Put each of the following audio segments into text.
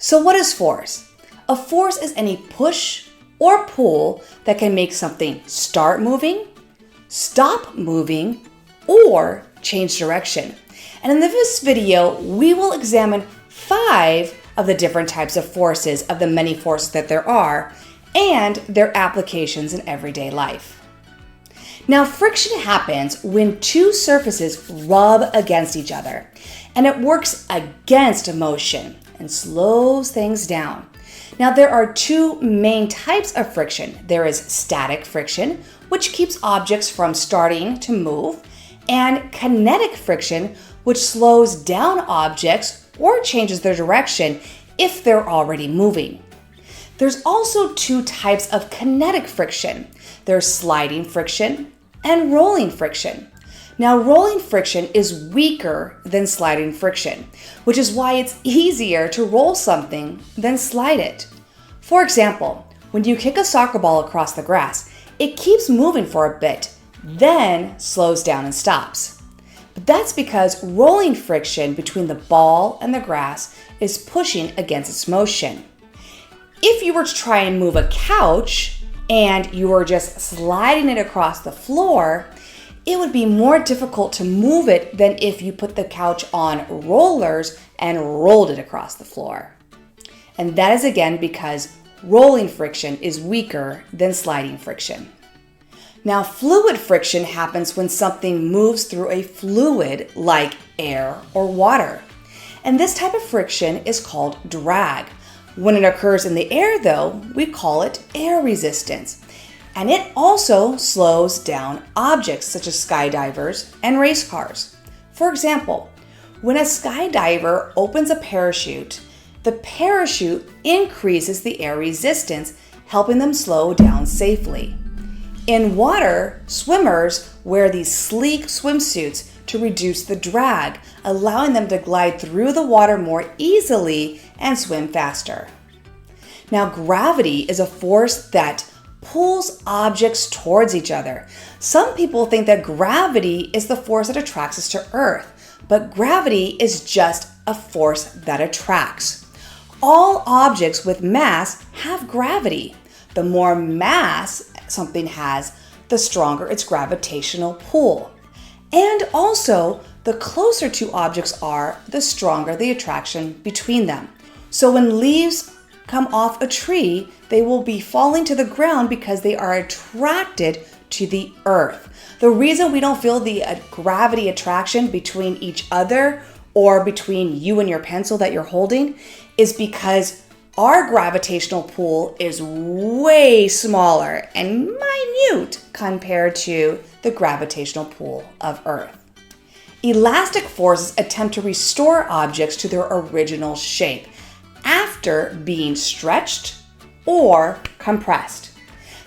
So what is force? A force is any push or pull that can make something start moving, stop moving, or change direction. And in this video, we will examine 5 of the different types of forces of the many forces that there are and their applications in everyday life. Now, friction happens when 2 surfaces rub against each other, and it works against motion and slows things down. Now, there are 2 main types of friction. There is static friction, which keeps objects from starting to move, and kinetic friction, which slows down objects or changes their direction if they're already moving. There's also 2 types of kinetic friction. There's sliding friction and rolling friction. Now, rolling friction is weaker than sliding friction, which is why it's easier to roll something than slide it. For example, when you kick a soccer ball across the grass, it keeps moving for a bit, then slows down and stops. But that's because rolling friction between the ball and the grass is pushing against its motion. If you were to try and move a couch and you were just sliding it across the floor, it would be more difficult to move it than if you put the couch on rollers and rolled it across the floor. And that is again because rolling friction is weaker than sliding friction. Now, fluid friction happens when something moves through a fluid like air or water. And this type of friction is called drag. When it occurs in the air, though, we call it air resistance. And it also slows down objects such as skydivers and race cars. For example, when a skydiver opens a parachute, the parachute increases the air resistance, helping them slow down safely. In water, swimmers wear these sleek swimsuits to reduce the drag, allowing them to glide through the water more easily and swim faster. Now, gravity is a force that pulls objects towards each other. Some people think that gravity is the force that attracts us to Earth, but gravity is just a force that attracts. All objects with mass have gravity. The more mass something has, the stronger its gravitational pull. And also, the closer 2 objects are, the stronger the attraction between them. So when leaves come off a tree, they will be falling to the ground because they are attracted to the earth. The reason we don't feel the gravity attraction between each other or between you and your pencil that you're holding is because our gravitational pull is way smaller and minute compared to the gravitational pull of Earth. Elastic forces attempt to restore objects to their original shape after being stretched or compressed.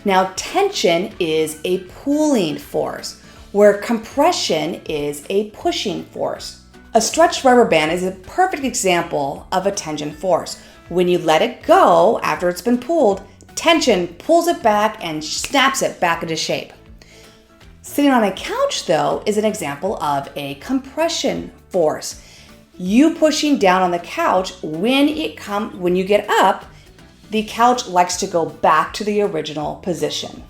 Now, tension is a pulling force, where compression is a pushing force. A stretched rubber band is a perfect example of a tension force. When you let it go after it's been pulled, tension pulls it back and snaps it back into shape. Sitting on a couch, though, is an example of a compression force. You pushing down on the couch, when you get up, the couch likes to go back to the original position.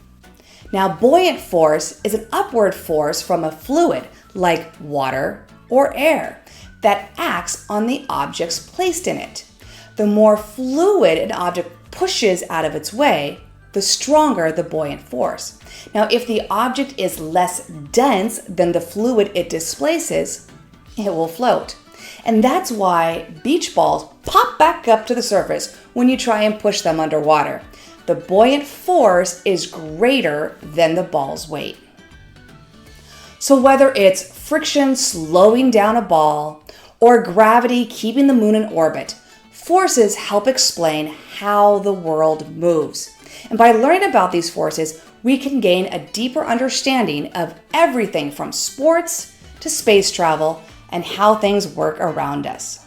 Now, buoyant force is an upward force from a fluid like water or air that acts on the objects placed in it. The more fluid an object pushes out of its way, the stronger the buoyant force. Now, if the object is less dense than the fluid it displaces, it will float. And that's why beach balls pop back up to the surface when you try and push them underwater. The buoyant force is greater than the ball's weight. So whether it's friction slowing down a ball or gravity keeping the moon in orbit, forces help explain how the world moves. And by learning about these forces, we can gain a deeper understanding of everything from sports to space travel and how things work around us.